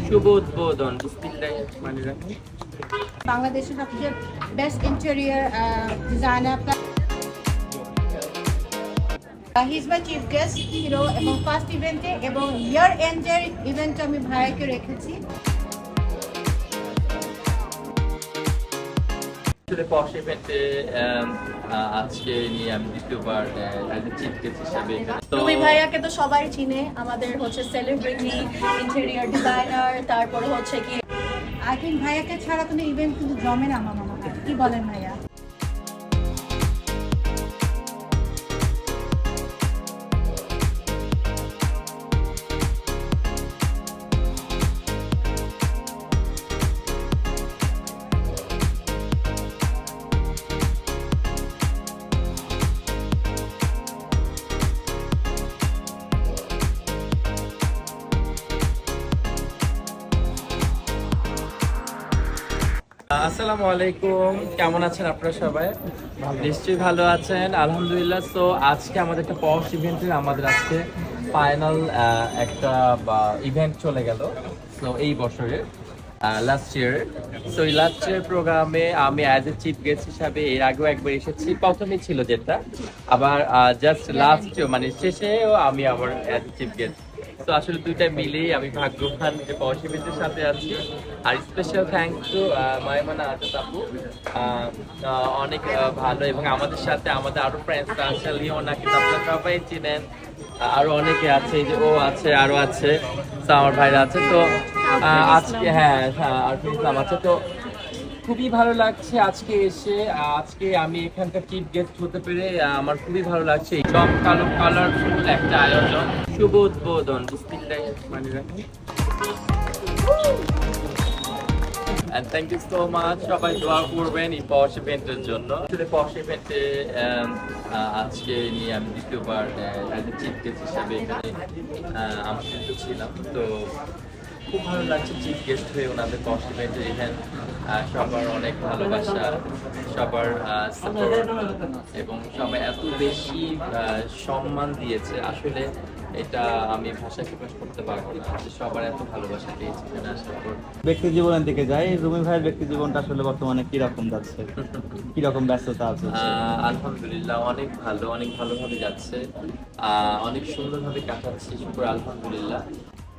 শুভ উদ্বোধন বাংলাদেশের সবচেয়ে best interior designer he is my chief guest hero এবং ফার্স্ট ইভেন্টে এবং ইয়ার এন্ডের ইভেন্টে আমি ভাইয়াকে রেখেছি। পশ ইভেন্টে আজকে নিয়ে আমি দ্বিতীয়বার চিফ গেস্ট হিসাবে রুমি ভাইয়াকে তো সবাই চিনে, আমাদের হচ্ছে সেলিব্রিটি, ইন্টেরিয়র ডিজাইনার, তারপরে হচ্ছে কি আই থিঙ্ক ভাইয়াকে ছাড়া কোনো ইভেন্ট কিন্তু জমে না আমার মনে হয়। কি বলেন ভাইয়া? আসসালামু আলাইকুম, কেমন আছেন আপনারা সবাই? নিশ্চয়ই ভালো আছেন, আলহামদুলিল্লাহ। সো আজকে আমাদের একটা পশ ইভেন্টের আমাদের আজকে ফাইনাল একটা ইভেন্ট চলে গেল। সো এই বছরের লাস্ট ইয়ার, সো এই লাস্ট ইয়ার প্রোগ্রামে আমি অ্যাজ এ চিফ গেস্ট হিসাবে এর আগেও একবার এসেছি, প্রথমেই ছিল যেটা, আবার জাস্ট লাস্ট মানে শেষেও আমি আবার অ্যাজ এ চিফ গেস্ট। তো আসলে দুইটা মিলেই আমি ভাগ্যবান যে পশ ইভেন্টের সাথে আছি। আর স্পেশাল থ্যাঙ্কস টু মাইমানা আজাদ আপু, অনেক ভালো, এবং আমাদের সাথে আমাদের আরো ফ্রেন্ডস আছে, লিওনা, কিন্তু আপনারা সবাই চিনেন, আরো অনেকে আছে, যে ও আছে, আরো আছে, তো আমার ভাইরা আছে। তো আজকে হ্যাঁ আর ইসলাম আছে। তো খুবই ভালো লাগছে আজকে এসে, আজকে আমি এখানকার চিফ গেস্ট হতে পেরে আমার খুবই ভালো লাগছে। কালো কালারফুল একটা আয়োজন, শুভ উদ্বোধন and thank you so much, সবাই দোয়া করবেন এই পশ ইভেন্টের জন্য। আসলে পশ ইভেন্টে আজকে নিয়ে আমি দ্বিতীয়বার চিফ গেস্ট হিসাবে এখানে আমন্ত্রিত ছিলাম। তো খুব ভালো লাগছে চিফ গেস্ট হয়ে ওনাদের পশ ইভেন্টের ইভেন্ট। সবার অনেক ভালোবাসা, সবার সাপোর্ট, এবং সবাই এত বেশি সম্মান দিয়েছে, আসলে এটা আমি ভাষায় প্রকাশ করতে পারবো না যে সবার এত ভালোবাসা পেয়েছি এখানে আসার পর। ব্যক্তি জীবনের দিকে যাই, রুমি ভাইয়ের ব্যক্তি জীবনটা আসলে বর্তমানে কিরকম যাচ্ছে, কিরকম ব্যস্ততা আছে? আলহামদুলিল্লাহ অনেক ভালো, অনেক ভালোভাবে যাচ্ছে, অনেক সুন্দরভাবে কাটাচ্ছি, শুকর আলহামদুলিল্লাহ।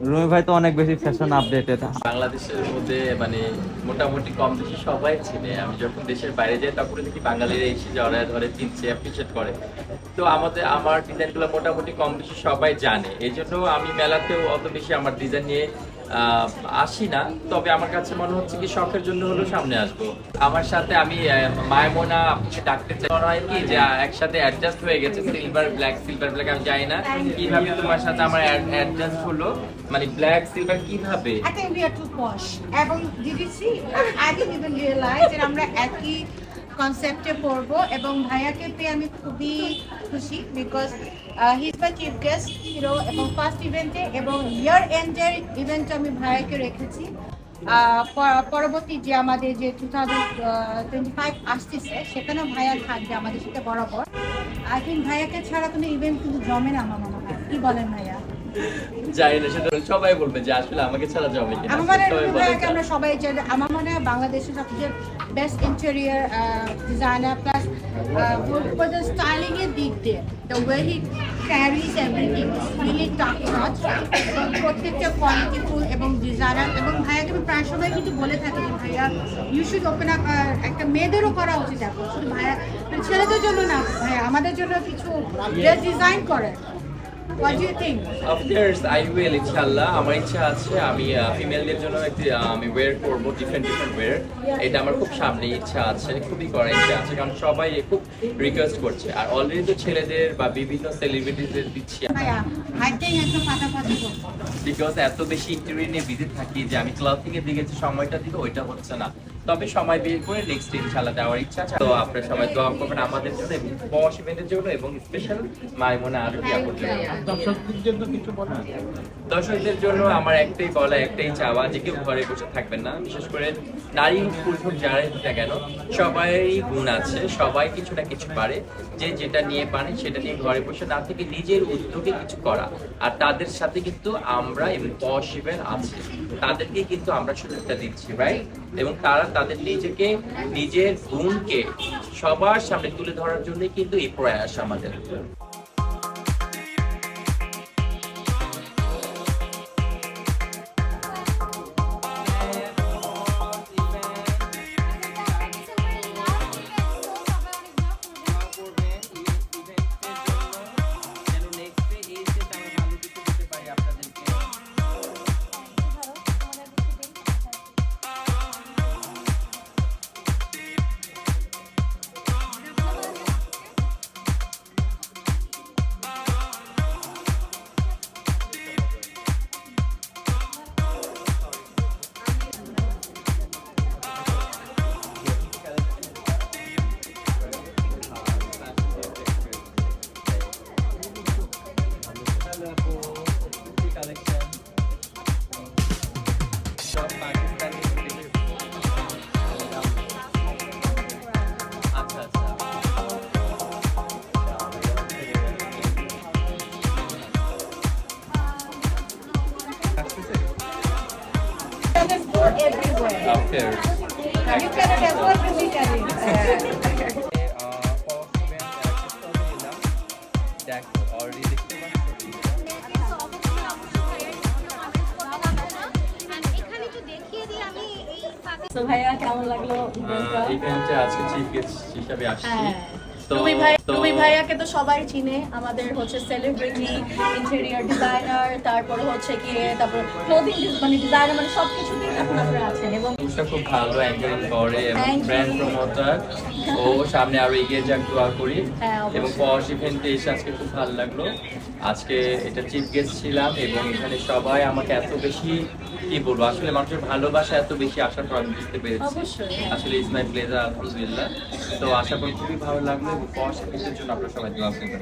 রুমি ভাই তো অনেক বেশি ফ্যাশন আপডেটেড। বাংলাদেশের মধ্যে মানে মোটামুটি কম বেশি সবাই চিনে। আমি যখন দেশের বাইরে যাই তখন দেখি বাঙালিরা এসে জড়ায় ধরে, চিনছে, অ্যাপ্রিসিয়েট করে। তো আমার ডিজাইনগুলো মোটামুটি কম বেশি সবাই জানে, এই জন্য আমি মেলাতেও অত বেশি আমার ডিজাইন নিয়ে আসি না। তবে আমার কাছে মনে হচ্ছে কি শখের জন্য হলেও সামনে আসবো। আমার সাথে আমি মায়মোনা আপনাকে ডাকতে চাই, মনে হয় কি যে একসাথে অ্যাডজাস্ট হয়ে গেছে, সিলভার ব্ল্যাক আমি জানি না কিভাবে তোমার সাথে আমার অ্যাডজাস্ট হলো, মানে ব্ল্যাক সিলভার কিভাবে। I think we are too posh. এবং did you see? I didn't even realize যে আমরা একই কনসেপ্টে পড়বো, এবং ভাইয়াকে পেয়ে আমি খুবই খুশি, because he is my chief guest hero এবং ফার্স্ট ইভেন্টে এবং ইয়ার এন্ডের ইভেন্টে আমি ভাইয়াকে রেখেছি। পরবর্তী যে আমাদের যে 2025 আসতেছে সেখানেও ভাইয়া থাকবে আমাদের সাথে বরাবর। আই থিঙ্ক ভাইয়াকে ছাড়া কোনো ইভেন্ট কিন্তু জমে না আমার মনে হয়। কি বলেন ভাইয়া? জানি না, সেটা সবাই বলবে যে আসলে আমাকে ছাড়া যাবে কিনা। আমার মনে হয় ভাইয়াকে আমরা সবাই জানি। আমার মনে হয় বাংলাদেশের সবচেয়ে best interior designer, plus styling এর দিক দিয়ে the way he carries everything is really top notch, এবং প্রত্যেকটা কোয়ালিটিফুল এবং ডিজাইনার। এবং ভাইয়াকে আমি প্রায় সময় কিন্তু বলে থাকি যে ভাইয়া ইউ শুড ওপেন আপ, একটা মেয়েদেরও করা উচিত এখন, শুধু ভাইয়া মানে ছেলেদের জন্য না, ভাইয়া আমাদের জন্য কিছু ডিজাইন করে। What do you think? Of course, I will, ইনশাআল্লাহ। আমার ইচ্ছা আছে আমি ফিমেলদের জন্য একটি আমি ওয়্যার করব, ডিফারেন্ট ওয়্যার। এটা আমার খুব সামনে ইচ্ছা আছে, খুবই করার ইচ্ছা আছে, কারণ সবাই খুব রিকোয়েস্ট করছে। আর অলরেডি তো ছেলেদের বা বিভিন্ন সেলিব্রিটিদের দিচ্ছি, ভাইয়া I think একটা পাশাপাশি করবো। বিকজ এত বেশি ইন্টারভিউ নিয়ে বিজি থাকি যে আমি ক্লথিং এর দিকে যে সময়টা দিব ওইটা হচ্ছে না। তবে সময় বের করে নেক্সট ইনশাআল্লাহ দেওয়ার ইচ্ছা আছে। তো আপনারা সবাই দোয়া করবেন আমাদের জন্য এবং পশ ইভেন্টের জন্য এবং স্পেশাল মাইমুনা আরতি আপুর জন্য। দর্শকদের জন্য আমার একটাই বলা, একটাই চাওয়া যে কেউ ঘরে বসে থাকবেন না। বিশেষ করে নারী হোক পুরুষ হোক যারাই হোক না কেন, সবাই গুণ আছে, সবাই কিছু না কিছু পারে। যে যেটা নিয়ে পারে সেটা নিয়ে ঘরে বসে না থেকে নিজের উদ্যোগে কিছু করা। আর তাদের সাথে কিন্তু আমরা এবং পশ ইভেন্ট আছে, তাদেরকে কিন্তু আমরা সুযোগটা দিচ্ছি, রাইট? এবং তারা তাদের নিজেকে, নিজের গুণকে সবার সামনে তুলে ধরার জন্য কিন্তু এই প্রয়াস আমাদের। Everywhere. Upstairs. You cannot afford to be carried. তো ভাইয়া কেমন লাগলো ইভেন্টে আজকে চিফ গেস্ট হিসেবে আসছি। তো রুমি ভাইয়াকে তো সবাই চিনে, আমাদের হচ্ছে সেলিব্রিটি, ইন্টেরিয়র ডিজাইনার, তারপরে হচ্ছে তারপর ক্লোদিং মানে ডিজাইনার, মানে সবকিছুতেই এখন আপনারা আছেন। এবং তুষা খুব ভালো অ্যাঙ্কারিং করে এবং Thank you. Brand promoter. ও সামনে আরো এগিয়ে যাক, দোয়া করি। হ্যাঁ, এবং অবশ্যই। পশ ইভেন্টে এসে আজকে খুব ভালো লাগলো। আজকে এটা চিফ গেস্ট ছিলাম এবং এখানে সবাই আমাকে এত বেশি, কি বলবো, আসলে মানুষের ভালোবাসা এত বেশি আসার পর আমি বুঝতে পেরেছি অবশ্যই। আসলে ইজ মাই প্লেজার, আলহামদুলিল্লাহ। তো আশা করি খুবই ভালো লাগলো এবং পশ ইভেন্টের জন্য আপনারা সবাই দোয়া করবেন।